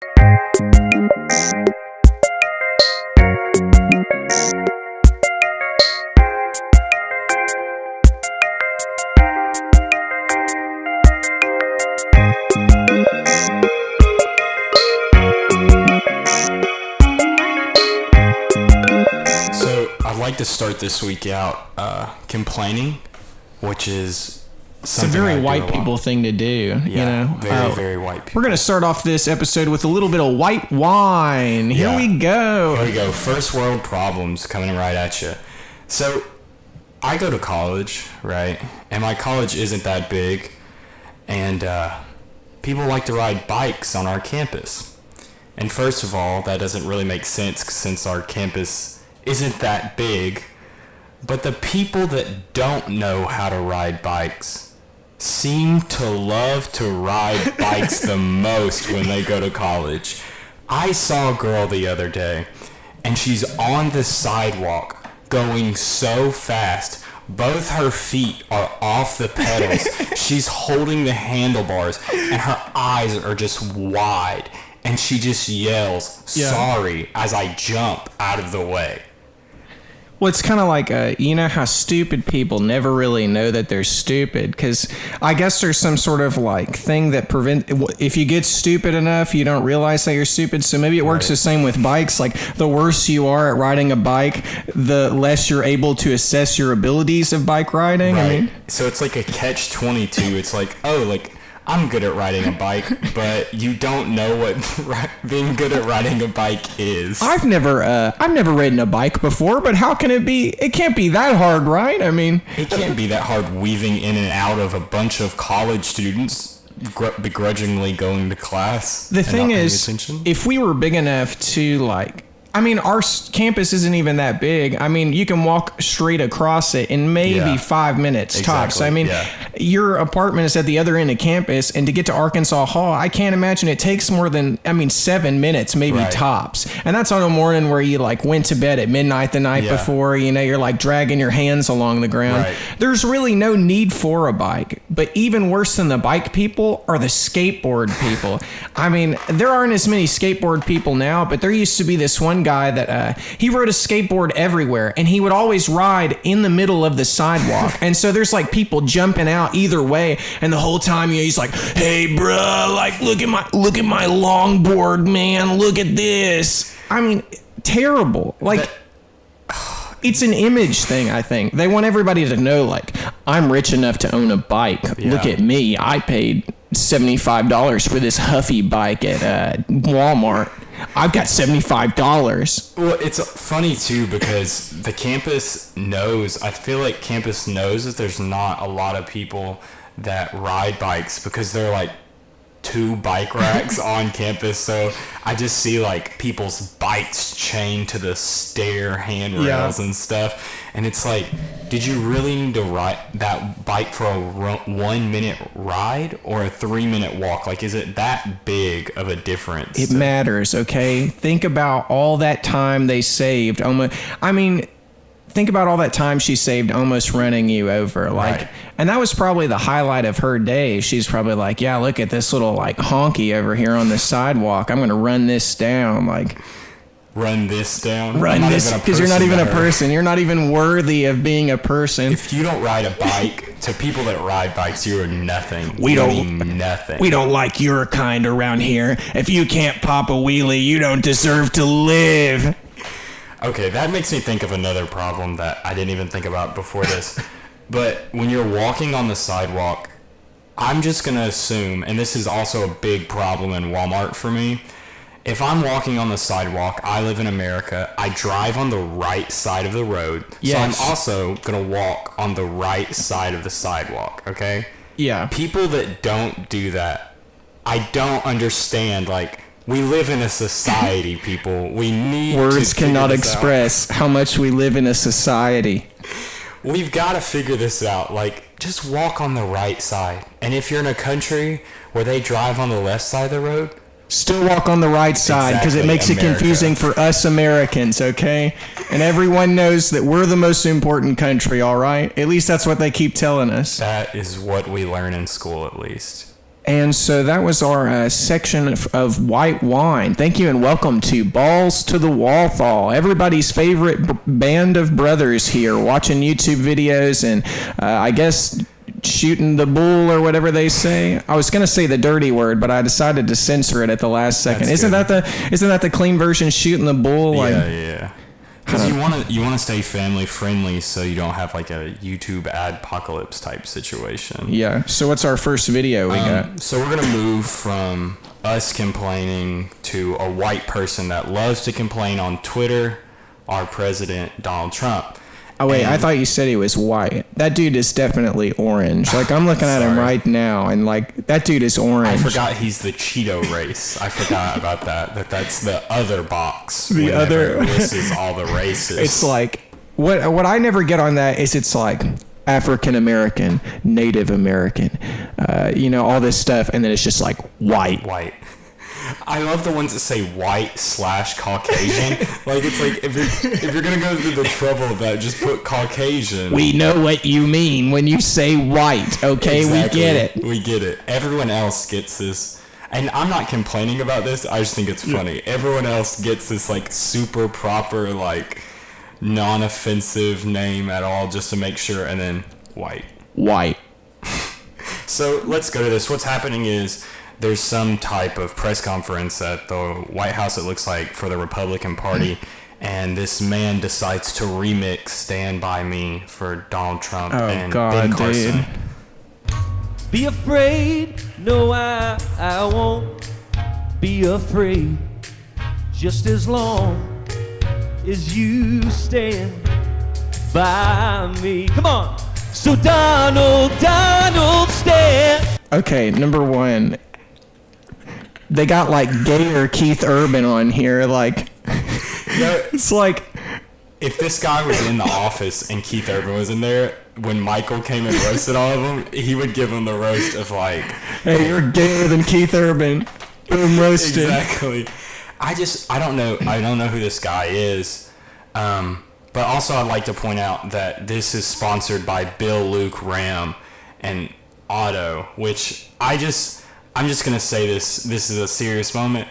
I'd like to start this week out complaining, which is it's a very white people thing to do. Yeah, very white people. We're going to start off this episode with a little bit of white wine. Here we go. Here we go. First world problems coming right at you. So, I go to college, right? And my college isn't that big. And people like to ride bikes on our campus. And first of all, that doesn't really make sense since our campus isn't that big. But the people that don't know how to ride bikes seem to love to ride bikes the most when they go to college. I saw a girl the other day, and she's on the sidewalk going so fast. Both her feet are off the pedals. She's holding the handlebars, and her eyes are just wide. And she just yells, "Sorry," as I jump out of the way. Well, it's kind of like, you know how stupid people never really know that they're stupid? Because I guess there's some sort of like thing that if you get stupid enough, you don't realize that you're stupid. So maybe it works the same with bikes. Like the worse you are at riding a bike, the less you're able to assess your abilities of bike riding. Right. I mean, so it's like a catch-22. It's like, I'm good at riding a bike, but you don't know what being good at riding a bike is. I've never ridden a bike before, but how can it be? It can't be that hard, right? I mean, it can't be that hard weaving in and out of a bunch of college students begrudgingly going to class. The thing is, if we were big enough to our campus isn't even that big. I mean, you can walk straight across it in maybe 5 minutes tops. I mean, your apartment is at the other end of campus, and to get to Arkansas Hall, I can't imagine it takes more than, 7 minutes, maybe tops. And that's on a morning where you went to bed at midnight the night before, you're dragging your hands along the ground. Right. There's really no need for a bike. But even worse than the bike people are the skateboard people. I mean, there aren't as many skateboard people now, but there used to be this one guy that he rode a skateboard everywhere, and he would always ride in the middle of the sidewalk. And so there's people jumping out either way, and the whole time he's like, "Hey bruh, look at my longboard, man, look at this." I mean, terrible. It's an image thing, I think. They want everybody to know, I'm rich enough to own a bike. Yeah. Look at me. I paid $75 for this Huffy bike at Walmart. I've got $75. Well, it's funny, too, because the campus knows, I feel like campus knows that there's not a lot of people that ride bikes because they're 2 bike racks on campus. So I just see people's bikes chained to the stair handrails and stuff. And it's did you really need to ride that bike for a 1 minute ride or a 3 minute walk? Is it that big of a difference? It matters, okay? Think about all that time they saved. Think about all that time she saved almost running you over. And that was probably the highlight of her day. She's probably look at this little honky over here on the sidewalk. I'm going to run this down. Run this down? Run this, because you're not even a person. You're not even worthy of being a person. If you don't ride a bike, to people that ride bikes, you are nothing. We don't mean nothing. We don't like your kind around here. If you can't pop a wheelie, you don't deserve to live. Okay, that makes me think of another problem that I didn't even think about before this. But when you're walking on the sidewalk, I'm just going to assume, and this is also a big problem in Walmart for me, if I'm walking on the sidewalk, I live in America, I drive on the right side of the road. Yes. So I'm also going to walk on the right side of the sidewalk, okay? Yeah. People that don't do that, I don't understand, we live in a society, people. We need Words cannot express how much we live in a society. We've got to figure this out. Just walk on the right side. And if you're in a country where they drive on the left side of the road, still walk on the right side, because it makes it confusing for us Americans, okay? And everyone knows that we're the most important country, all right? At least that's what they keep telling us. That is what we learn in school, at least. And so that was our section of white wine. Thank you and welcome to Balls to the Walthall, everybody's favorite band of brothers here, watching YouTube videos and I guess shooting the bull or whatever they say. I was gonna say the dirty word, but I decided to censor it at the last second. Isn't that the clean version? Shooting the bull. Yeah. Because you want to stay family friendly, so you don't have like a YouTube adpocalypse type situation. Yeah. So what's our first video we got? So we're gonna move from us complaining to a white person that loves to complain on Twitter. Our president, Donald Trump. Oh, wait, I thought you said he was white. That dude is definitely orange. Like, I'm looking at him right now, and, like, that dude is orange. I forgot he's the Cheeto race. I forgot about that. That's the other box. The other. This is all the races. It's like, what I never get on that is it's like African American, Native American, all this stuff, and then it's just like white. White. I love the ones that say white/Caucasian. Like, it's like, if you're gonna go through the trouble of that, just put Caucasian. We know what you mean when you say white, okay? Exactly. We get it. We get it. Everyone else gets this. And I'm not complaining about this. I just think it's funny. Everyone else gets this, like, super proper, like, non-offensive name at all just to make sure. And then white. White. So let's go to this. What's happening is there's some type of press conference at the White House, it looks like, for the Republican Party, and this man decides to remix Stand By Me for Donald Trump and Ben Carson. Dude. Be afraid, no, I won't be afraid, just as long as you stand by me. Come on. So Donald, stand. Okay, number one. They got like gayer Keith Urban on here, like it's like if this guy was in the office and Keith Urban was in there, when Michael came and roasted all of them, he would give him the roast of like, hey, you're gayer than Keith Urban. Boom, roasted. Exactly. I don't know who this guy is. But also I'd like to point out that this is sponsored by Bill Luke Ram and Otto, which I'm just going to say this is a serious moment.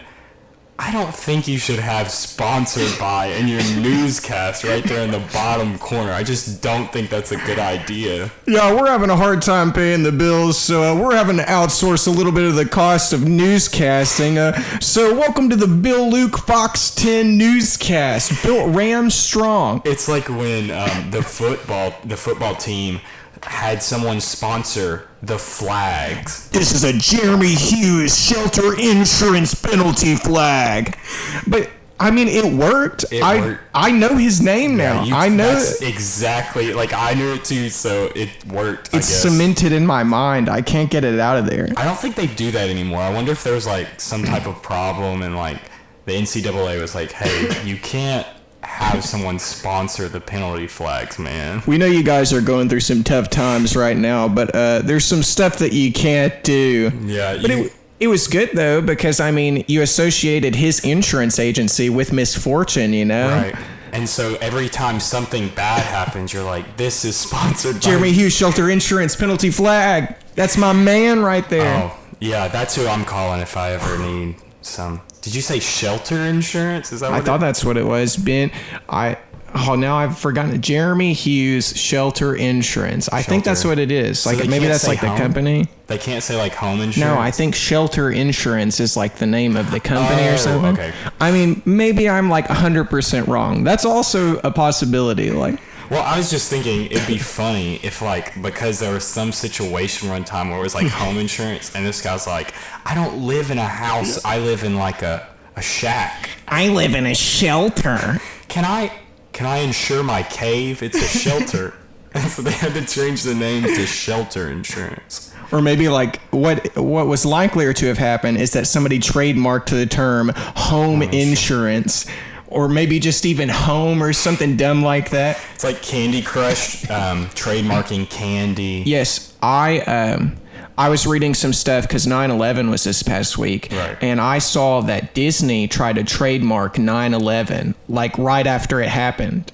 I don't think you should have sponsored by in your newscast right there in the bottom corner. I just don't think that's a good idea. Yeah, we're having a hard time paying the bills, so we're having to outsource a little bit of the cost of newscasting. So welcome to the Bill Luke Fox 10 newscast. Bill Ram Strong. It's like when the football team had someone sponsor the flags. This is a Jeremy Hughes shelter insurance penalty flag. But I mean, it worked. I know his name now. I know that's exactly, like, I knew it too, so it worked. It's cemented in my mind. I can't get it out of there. I don't think they do that anymore. I wonder if there was like some type of problem and like the NCAA was like, hey, you can't have someone sponsor the penalty flags, man. We know you guys are going through some tough times right now, but there's some stuff that you can't do. Yeah. But it was good, though, because, I mean, you associated his insurance agency with misfortune, you know? Right. And so every time something bad happens, you're like, this is sponsored by Jeremy Hughes Shelter Insurance Penalty Flag. That's my man right there. Oh, yeah, that's who I'm calling if I ever need some. Did you say shelter insurance? Is that what I thought that's what it was. Now I've forgotten. Jeremy Hughes Shelter Insurance. I think that's what it is. So like maybe that's like the company. They can't say like home insurance? No, I think Shelter Insurance is like the name of the company or something. Okay. I mean, maybe I'm like 100% wrong. That's also a possibility. Like, well, I was just thinking it'd be funny if, like, because there was some situation one time where it was like home insurance, and this guy's like, I don't live in a house, I live in like a shack. I live in a shelter. Can I insure my cave? It's a shelter. And so they had to change the name to Shelter Insurance. Or maybe like what was likelier to have happened is that somebody trademarked the term home insurance. Or maybe just even home or something dumb like that. It's like Candy Crush trademarking candy. Yes, I was reading some stuff because 9/11 was this past week. Right. And I saw that Disney tried to trademark 9/11 like right after it happened.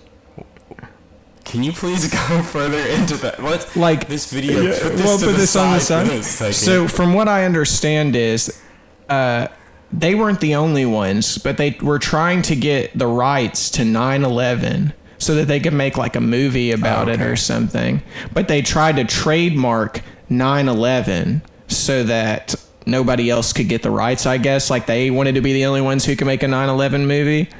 Can you please go further into that? What? Like this video? Yeah, Put this we'll to put the this on the side for side. a second. So from what I understand is, they weren't the only ones, but they were trying to get the rights to 9/11 so that they could make like a movie about it or something. But they tried to trademark 9/11 so that nobody else could get the rights, I guess. Like they wanted to be the only ones who could make a 9/11 movie.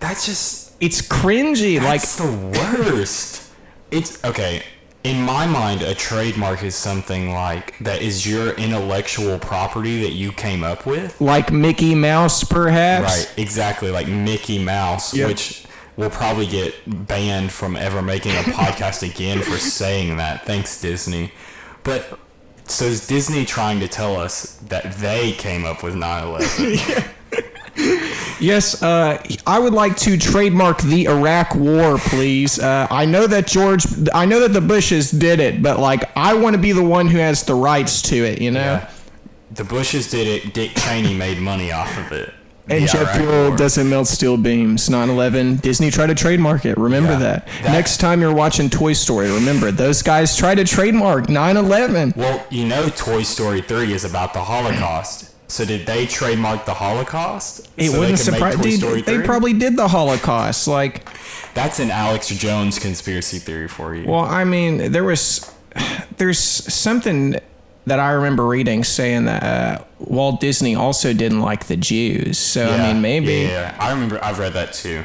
That's just... It's cringy. That's the worst. It's... Okay, in my mind, a trademark is something like that is your intellectual property that you came up with. Like Mickey Mouse, perhaps? Right, exactly, like Mickey Mouse, which will probably get banned from ever making a podcast again for saying that. Thanks, Disney. But, so is Disney trying to tell us that they came up with 9/11? Yes, I would like to trademark the Iraq War, please. I know that the Bushes did it, but like I want to be the one who has the rights to it, you know? Yeah. The Bushes did it. Dick Cheney made money off of it. And jet fuel doesn't melt steel beams. 9/11, Disney tried to trademark it. Remember that. Next time you're watching Toy Story, remember, those guys tried to trademark 9/11. Well, you know Toy Story 3 is about the Holocaust. So did they trademark the Holocaust? It so wouldn't surprise me. They probably did the Holocaust. Like, that's an Alex Jones conspiracy theory for you. Well, I mean, there's something that I remember reading saying that Walt Disney also didn't like the Jews. So, I mean, maybe. Yeah, I remember. I've read that too.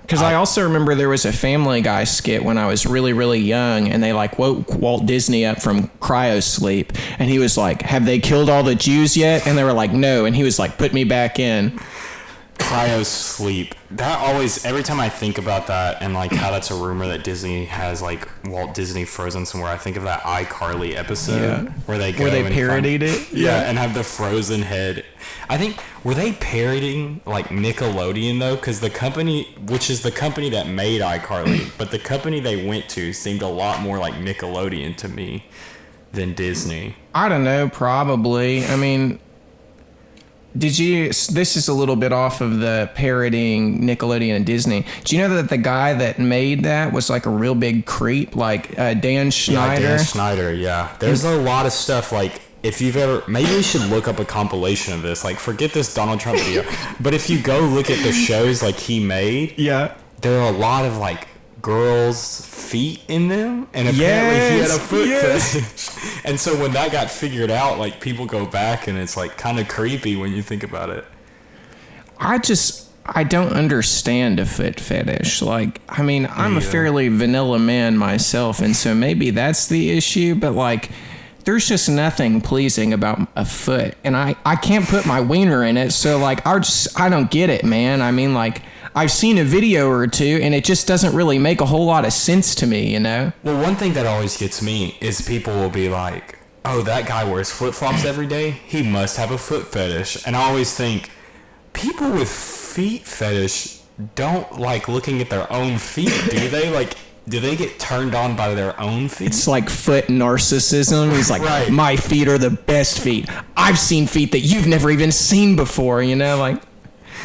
Because I also remember there was a Family Guy skit when I was really, really young, and they like woke Walt Disney up from cryo sleep, and he was like, "Have they killed all the Jews yet?" And they were like, "No," and he was like, "Put me back in." Cryo sleep. That always, every time I think about that and like how that's a rumor that Disney has like Walt Disney frozen somewhere, I think of that iCarly episode where they go where they and parodied it. Yeah, and have the frozen head. I think, were they parodying like Nickelodeon though? Because the company, which is the company that made iCarly, but the company they went to seemed a lot more like Nickelodeon to me than Disney. I don't know, probably. I mean, this is a little bit off of the parodying Nickelodeon and Disney. Do you know that the guy that made that was like a real big creep, like Dan Schneider? Yeah, Dan Schneider, yeah. There's a lot of stuff like, if you've ever, maybe we should look up a compilation of this. Like, forget this Donald Trump video. But if you go look at the shows like he made, there are a lot of like girls' feet in them, and apparently he had a foot fetish. And so when that got figured out, like people go back, and it's like kind of creepy when you think about it. I don't understand a foot fetish. Like, I mean, I'm a fairly vanilla man myself, and so maybe that's the issue, but like, there's just nothing pleasing about a foot, and I can't put my wiener in it, so like, I don't get it, man. I mean, like, I've seen a video or two, and it just doesn't really make a whole lot of sense to me, you know? Well, one thing that always gets me is people will be like, oh, that guy wears flip-flops every day, he must have a foot fetish. And I always think, people with feet fetish don't like looking at their own feet, do they? Like, do they get turned on by their own feet? It's like foot narcissism. He's like, right. My feet are the best feet. I've seen feet that you've never even seen before, you know? Like,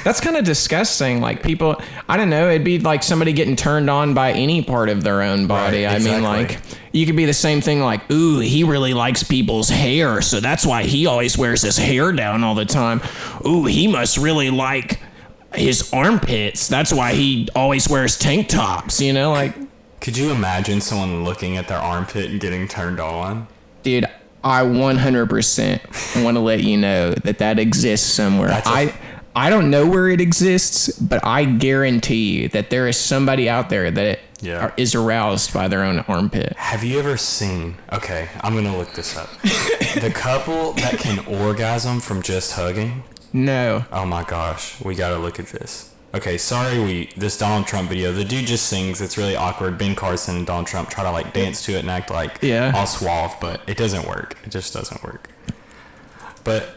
that's kind of disgusting. Like, people, I don't know, it'd be like somebody getting turned on by any part of their own body. Right, exactly. I mean, like, you could be the same thing like, ooh, he really likes people's hair, so that's why he always wears his hair down all the time. Ooh, he must really like his armpits. That's why he always wears tank tops, you know? Like, could you imagine someone looking at their armpit and getting turned on? Dude, I 100% want to let you know that exists somewhere. I don't know where it exists, but I guarantee you that there is somebody out there that is aroused by their own armpit. Have you ever seen... Okay, I'm going to look this up. The couple that can orgasm from just hugging? No. Oh my gosh, we got to look at this. Okay, sorry, this Donald Trump video, the dude just sings, it's really awkward. Ben Carson and Donald Trump try to like dance to it and act like all suave, but it doesn't work. It just doesn't work. But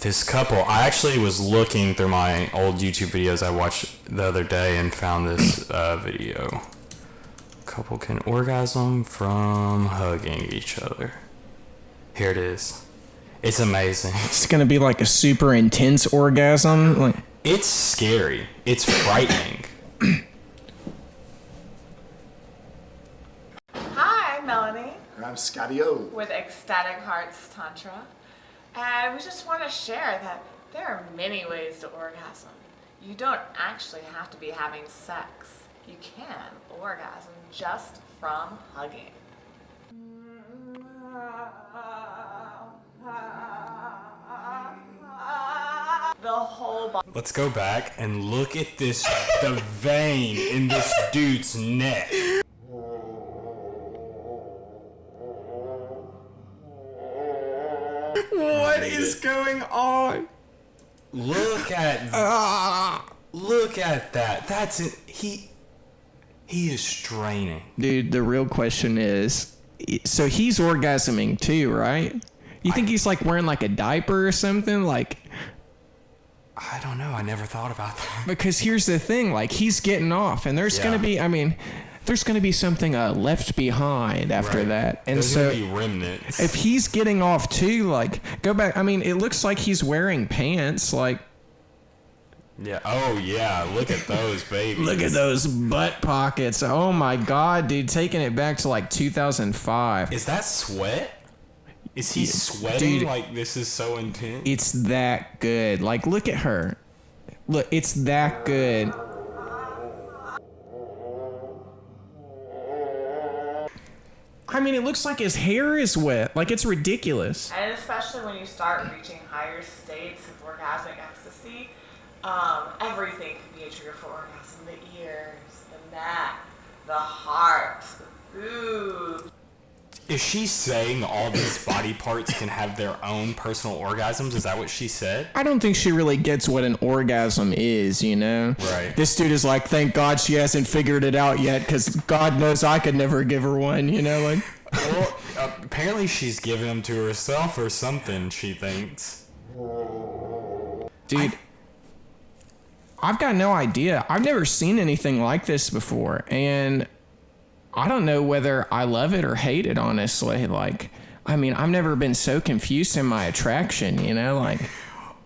this couple, I actually was looking through my old YouTube videos I watched the other day and found this video. Couple can orgasm from hugging each other. Here it is. It's amazing. It's gonna be like a super intense orgasm. Like, it's scary. It's frightening. Scotty O. with Ecstatic Hearts Tantra. And we just want to share that there are many ways to orgasm. You don't actually have to be having sex. You can orgasm just from hugging. The whole body. Let's go back and look at this, the vein in this dude's neck. What is going on? Look at that. That's it. He is straining. Dude, the real question is, so he's orgasming too, right? You think he's like wearing like a diaper or something? Like, I don't know. I never thought about that. because here's the thing, like he's getting off and there's going to be, there's going to be something left behind after that. And There's so gonna be remnants. if he's getting off too, like go back. It looks like he's wearing pants. Like, Yeah. Oh yeah. Look at those babies. look at those butt pockets. Oh my God, dude. Taking it back to like 2005. Is that sweat? Is he sweating? Dude. Like this is so intense. It's that good. Like, look at her. Look, it's that good. It looks like his hair is wet. Like, it's ridiculous. And especially when you start reaching higher states of orgasmic ecstasy, everything can be a trigger for orgasm. The ears, the neck, the heart, the boobs. Is she saying all these body parts can have their own personal orgasms? Is that what she said? I don't think she really gets what an orgasm is, you know? Right. This dude is like, thank God she hasn't figured it out yet, because God knows I could never give her one, you know? Like, Well, apparently she's giving them to herself or something, she thinks. dude, I've got no idea. I've never seen anything like this before, and I don't know whether I love it or hate it, honestly. Like, I've never been so confused in my attraction, you know? Like,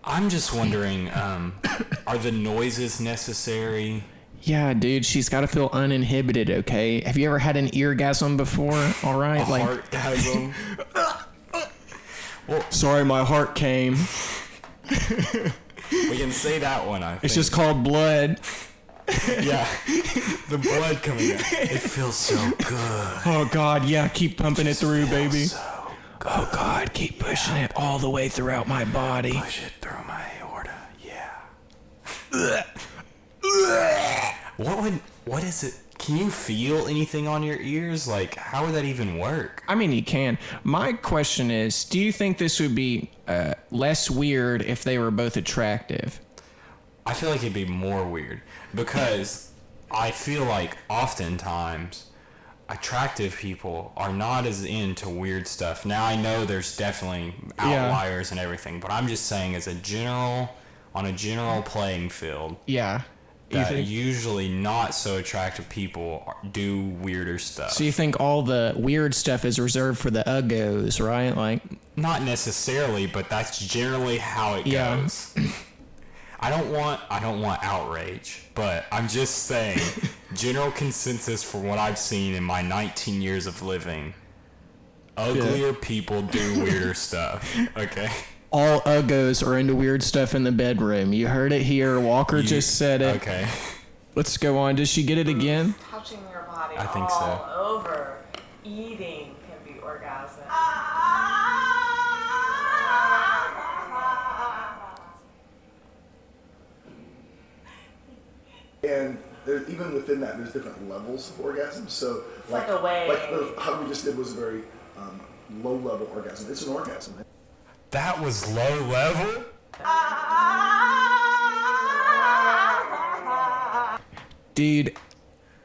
I'm just wondering, are the noises necessary? yeah, dude, she's got to feel uninhibited, okay? Have you ever had an eargasm before? All right? Like, Heartgasm? sorry, my heart came. We can say that one, I think. It's just called blood. Yeah. The blood coming out. It feels so good. Oh, God, yeah, keep pumping it through, baby. So good. Oh, God, keep pushing it all the way throughout my body. Push it through my aorta. Yeah. What is it? Can you feel anything on your ears? Like, how would that even work? You can. My question is, do you think this would be less weird if they were both attractive? I feel like it'd be more weird because I feel like oftentimes attractive people are not as into weird stuff. Now I know there's definitely outliers and everything, but I'm just saying on a general playing field, Yeah. that usually not so attractive people do weirder stuff. So you think all the weird stuff is reserved for the uggos, right? Like, Not necessarily, but that's generally how it goes. I don't want outrage, but I'm just saying, general consensus for what I've seen in my 19 years of living, uglier people do weirder stuff. Okay. all uggos are into weird stuff in the bedroom. You heard it here. Walker just said it. Okay. Let's go on. Does she get it again? Touching your body I think all so. over. Eating can be orgasmic. And even within that, there's different levels of orgasm. So, like a wave. Like the hug we just did was a very low-level orgasm. It's an orgasm. That was low level? Dude,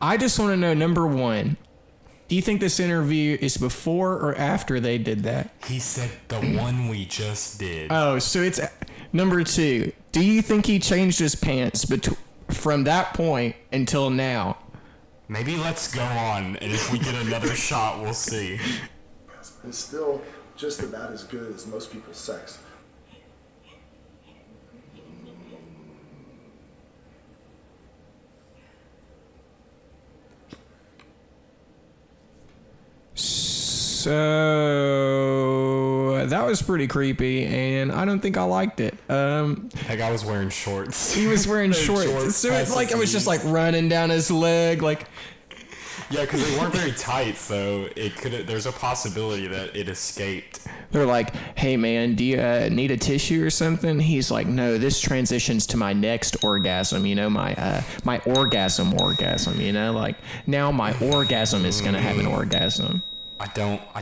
I just want to know, number one, do you think this interview is before or after they did that? He said the one we just did. Oh, so it's number two. Do you think he changed his pants from that point until now? Maybe let's go on, and if we get another shot, we'll see. It's still just about as good as most people's sex. So that was pretty creepy, and I don't think I liked it. That guy was wearing shorts. He was wearing shorts. So it's like it was just like running down his leg, like. Yeah, because they weren't very tight, so there's a possibility that it escaped. They're like, "Hey man, do you need a tissue or something?" He's like, "No, this transitions to my next orgasm. You know, my orgasm. You know, like now my orgasm is gonna have an orgasm." I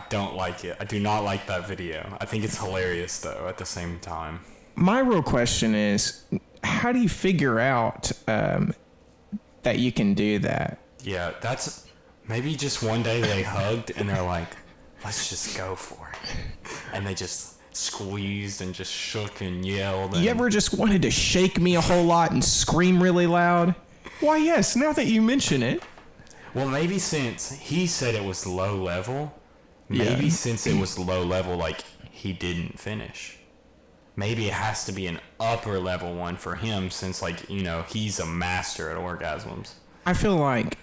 don't like it. I do not like that video. I think it's hilarious though. At the same time, my real question is, how do you figure out that you can do that? Yeah, that's. Maybe just one day they hugged and they're like, let's just go for it. And they just squeezed and just shook and yelled. You ever just wanted to shake me a whole lot and scream really loud? Why, yes, now that you mention it. Well, maybe since he said it was low level, since it was low level, like, he didn't finish. Maybe it has to be an upper level one for him since, like, you know, he's a master at orgasms. I feel like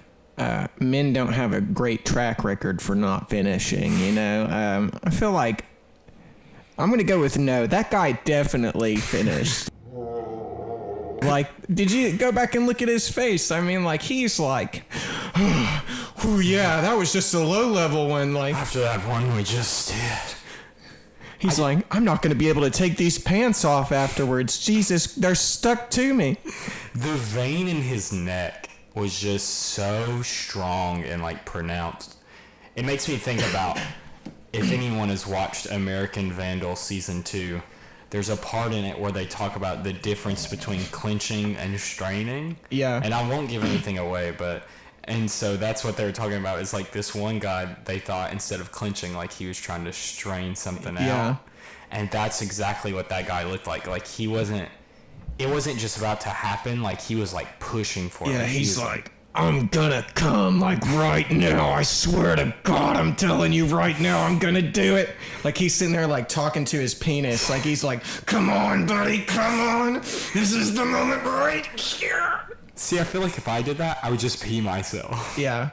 men don't have a great track record for not finishing, you know? I feel like I'm going to go with no. That guy definitely finished. Like, did you go back and look at his face? I mean, like, he's like, oh, yeah, that was just a low-level one. Like, after that one we just did. He's like, I'm not going to be able to take these pants off afterwards. Jesus, they're stuck to me. The vein in his neck was just so strong and like pronounced. It makes me think about if anyone has watched American Vandal season 2, there's a part in it where they talk about the difference between clenching and straining. Yeah. And I won't give anything away, and so that's what they were talking about is like this one guy, they thought instead of clenching, like he was trying to strain something out. And that's exactly what that guy looked like. Like it wasn't just about to happen, like he was like pushing for it. Yeah, he's like, I'm gonna come, like right now, I swear to God, I'm telling you right now, I'm gonna do it. Like he's sitting there like talking to his penis, like he's like, come on buddy, come on, this is the moment right here. See, I feel like if I did that, I would just pee myself. Yeah.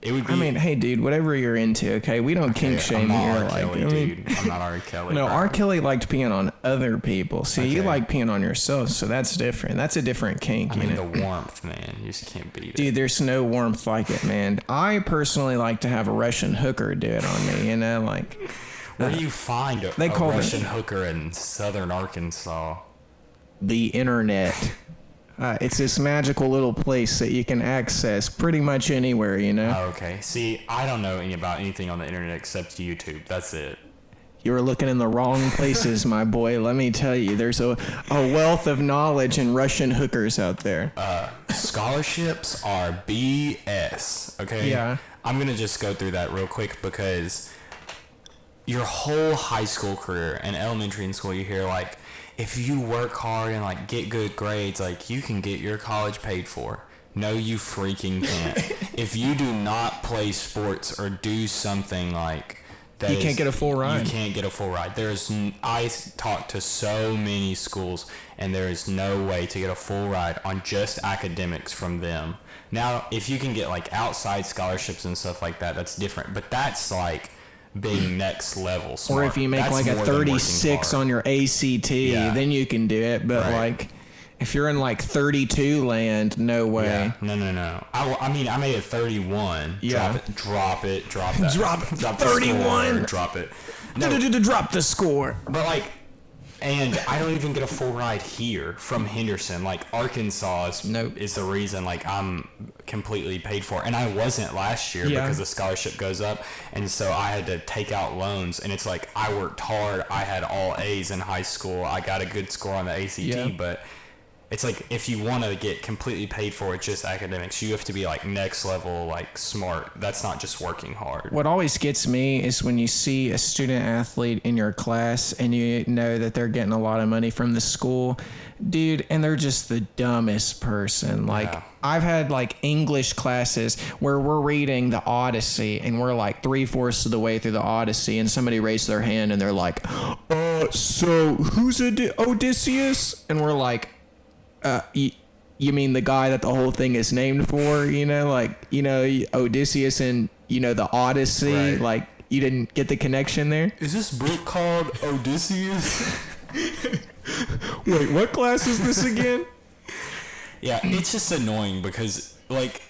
It would be, I mean, hey, dude, whatever you're into, okay? We don't kink shame I'm here. not R. Kelly, dude. I'm not R. Kelly. No, bro. R. Kelly liked peeing on other people. See, you Okay. like peeing on yourself, so that's different. That's a different kink, I mean, you know? the warmth, man. You just can't beat it. Dude, there's no warmth like it, man. I personally like to have a Russian hooker do it on me, you know? Like, Where do you find a call it- Russian hooker in southern Arkansas? the internet. It's this magical little place that you can access pretty much anywhere, you know? Oh, okay. See, I don't know about anything on the internet except YouTube. That's it. You were looking in the wrong places, my boy. Let me tell you, there's a wealth of knowledge in Russian hookers out there. Scholarships are BS, okay? Yeah. I'm going to just go through that real quick because your whole high school career and elementary and school, you hear, like, if you work hard and, like, get good grades, like, you can get your college paid for. No, you freaking can't. If you do not play sports or do something, like, that You can't get a full ride. You can't get a full ride. I talked to so many schools, and there is no way to get a full ride on just academics from them. Now, if you can get, like, outside scholarships and stuff like that, that's different. But that's, like, being next level smart. Or if you make That's like a more than working 36 hard. on your ACT, then you can do it. But Right. like, if you're in like 32 land, no way. Yeah. No. I mean, I made it 31. Yeah. Drop that. Drop the 31. score, drop it. No, Drop the score. but like, and I don't even get a full ride here from Henderson. Like, Arkansas is the reason, like, I'm completely paid for. And I wasn't last year because the scholarship goes up. And so I had to take out loans. And it's like, I worked hard. I had all A's in high school. I got a good score on the ACT. Yeah. But it's like, if you want to get completely paid for it, just academics, you have to be, like, next level, like, smart. That's not just working hard. What always gets me is when you see a student athlete in your class and you know that they're getting a lot of money from the school, dude, and they're just the dumbest person. Like, Yeah. I've had like English classes where we're reading the Odyssey and we're like 3/4 of the way through the Odyssey and somebody raised their hand and they're like, so who's Odysseus? And we're like, you mean the guy that the whole thing is named for, you know, like, you know, Odysseus and, you know, the Odyssey, Right. like, You didn't get the connection there? Is this book called Odysseus? Wait, what class is this again? Yeah, it's just annoying because, like,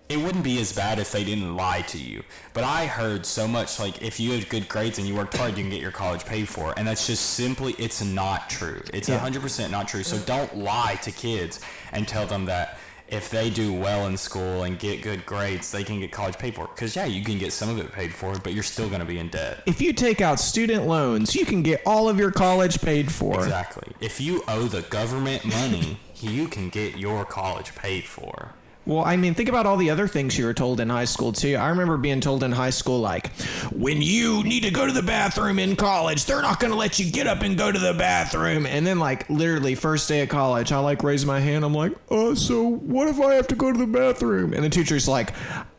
it wouldn't be as bad if they didn't lie to you. But I heard so much, like, if you had good grades and you worked hard, you can get your college paid for. And that's just simply, it's not true. It's 100% not true. So don't lie to kids and tell them that if they do well in school and get good grades, they can get college paid for. Because, yeah, you can get some of it paid for, but you're still going to be in debt. If you take out student loans, you can get all of your college paid for. Exactly. If you owe the government money, you can get your college paid for. Well, I mean, think about all the other things you were told in high school, too. I remember being told in high school, like, when you need to go to the bathroom in college, they're not going to let you get up and go to the bathroom. And then, like, literally, first day of college, I, like, raise my hand. I'm like, so what if I have to go to the bathroom? And the teacher's like,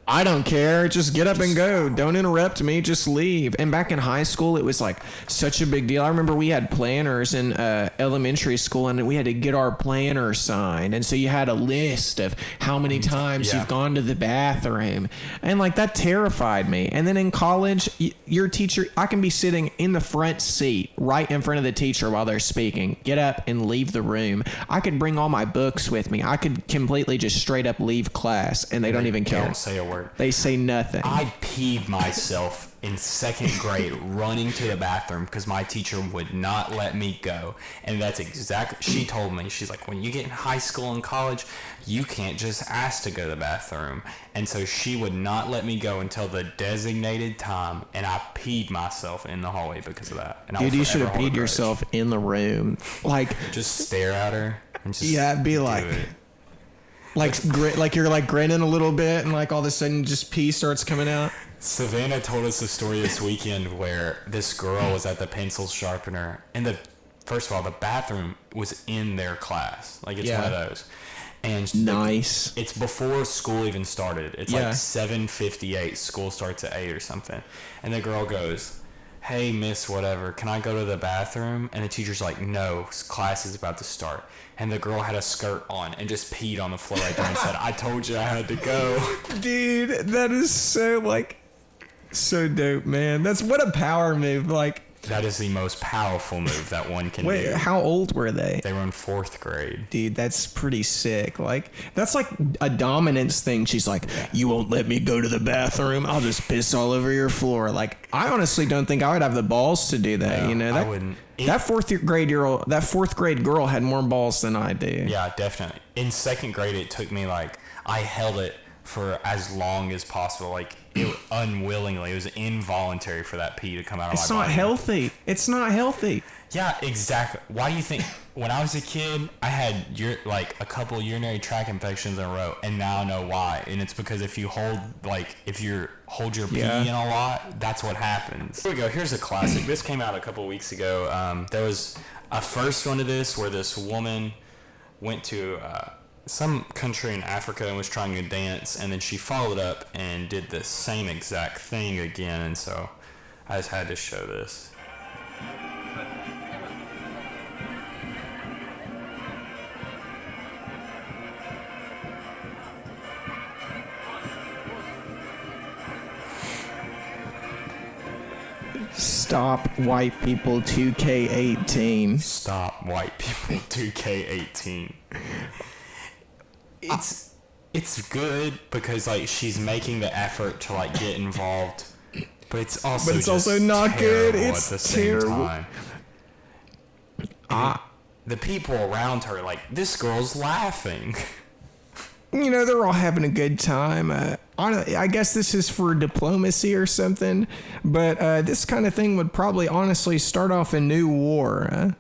I don't care. Just get up and go. Don't interrupt me. Just leave. And back in high school, it was like such a big deal. I remember we had planners in elementary school, and we had to get our planner signed. And so you had a list of how many times you've gone to the bathroom. And like that terrified me. And then in college, your teacher, I can be sitting in the front seat right in front of the teacher while they're speaking. Get up and leave the room. I could bring all my books with me. I could completely just straight up leave class, and they don't even care. Don't say a word. They say nothing. I peed myself in second grade running to the bathroom because my teacher would not let me go. And that's exactly, she told me, she's like, when you get in high school and college, you can't just ask to go to the bathroom. And so she would not let me go until the designated time, and I peed myself in the hallway because of that. And Dude, you should have peed yourself in the room. Like, just stare at her and just be like... it. Like you're like grinning a little bit, and like all of a sudden just pee starts coming out. Savannah told us a story this weekend where this girl was at the pencil sharpener, and first of all, the bathroom was in their class. Like, it's one of those. And nice. It's before school even started. It's like 7:58. School starts at 8 or something. And the girl goes, hey, miss whatever, can I go to the bathroom? And the teacher's like, no, class is about to start. And the girl had a skirt on and just peed on the floor right there and said, I told you I had to go. Dude, that is so dope, man. That's what a power move. Like, that is the most powerful move that one can do. Wait, how old were they? They were in 4th grade. Dude, that's pretty sick. Like, that's like a dominance thing. She's like, you won't let me go to the bathroom, I'll just piss all over your floor. Like, I honestly don't think I would have the balls to do that. No, you know, I wouldn't. That 4th grade girl had more balls than I do. Yeah, definitely. In 2nd grade, it took me I held it for as long as possible. Like, it unwillingly, it was involuntary for that pee to come out of my body. It's not healthy. It's not healthy. Yeah, exactly. Why do you think when I was a kid, I had a couple urinary tract infections in a row, and now I know why. And it's because if you hold your pee in a lot, that's what happens. Here we go. Here's a classic. This came out a couple weeks ago. There was a first one to this where this woman went to some country in Africa and was trying to dance, and then she followed up and did the same exact thing again. And so I just had to show this. Stop white people 2K18. Stop white people 2K18. It's good because she's making the effort to get involved, but it's also not good. It's at the terrible. same time. The people around her, this girl's laughing. You know, they're all having a good time. I guess this is for diplomacy or something, but this kind of thing would probably honestly start off a new war.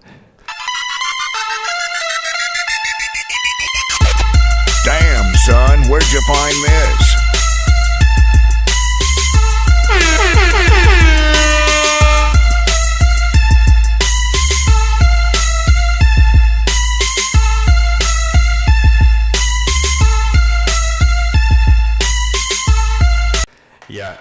Damn, son, where'd you find this? Yeah,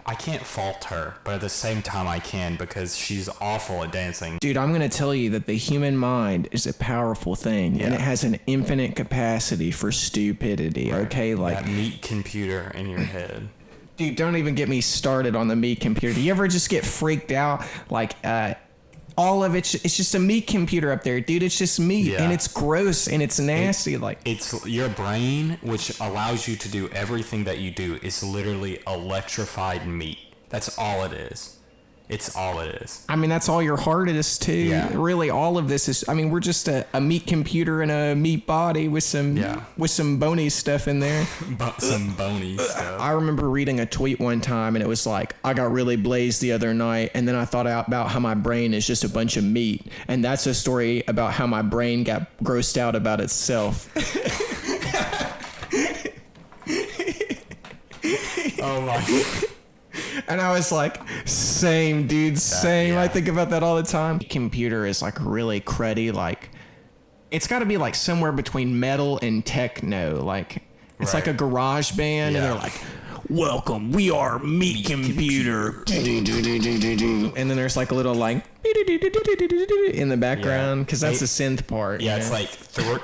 I can't fault her, but at the same time I can because she's awful at dancing. Dude, I'm going to tell you that the human mind is a powerful thing, and it has an infinite capacity for stupidity, okay? That meat computer in your head. Dude, don't even get me started on the meat computer. Do you ever just get freaked out? Like, all of it's just a meat computer up there, dude. It's just meat, Yeah. and it's gross, and it's nasty. It's your brain, which allows you to do everything that you do, is literally electrified meat. That's all it is. It's all it is. I mean, that's all your heart is, too. Yeah. Really, all of this is... I mean, we're just a meat computer and a meat body with some bony stuff in there. Some bony stuff. I remember reading a tweet one time, and it was like, I got really blazed the other night, and then I thought out about how my brain is just a bunch of meat. And that's a story about how my brain got grossed out about itself. Oh, my... And I was like, same, dude, same. yeah. I think about that all the time. Computer is like really cruddy. Like, it's got to be like somewhere between metal and techno. Like, it's like a garage band, and they're like, welcome, we are Meat Computer. And then there's like a little like in the background, because that's the synth part. Yeah, it's like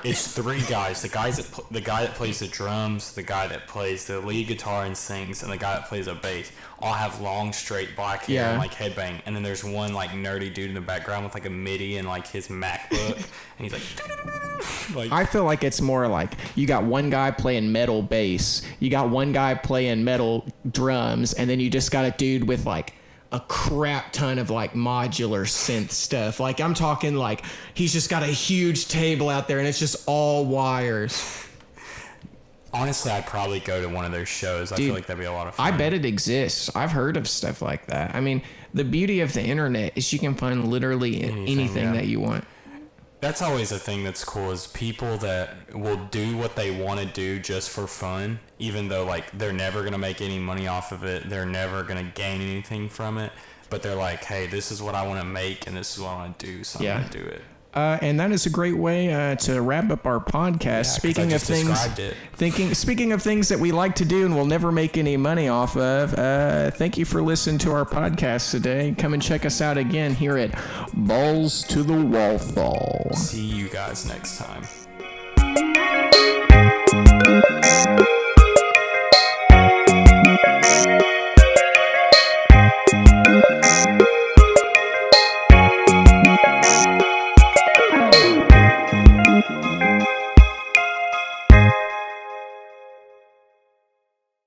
it's three guys. The guy that plays the drums, the guy that plays the lead guitar and sings, and the guy that plays a bass all have long, straight black hair and like headbang. And then there's one like nerdy dude in the background with like a MIDI and like his MacBook, and he's like. I feel like it's more like you got one guy playing metal bass, you got one guy playing metal drums, and then you just got a dude with like a crap ton of like modular synth stuff. Like, I'm talking like he's just got a huge table out there and it's just all wires. Honestly, I'd probably go to one of their shows. I Dude, feel like that'd be a lot of fun. I bet it exists. I've heard of stuff like that. I mean, the beauty of the internet is you can find literally anything that you want. That's always a thing that's cool, is people that will do what they want to do just for fun, even though like they're never going to make any money off of it, they're never going to gain anything from it, but they're like, hey, this is what I want to make and this is what I want to do, so I'm going to do it. And that is a great way to wrap up our podcast. Speaking of things that we like to do and will never make any money off of, thank you for listening to our podcast today. Come and check us out again here at Balls to the Walthall. See you guys next time.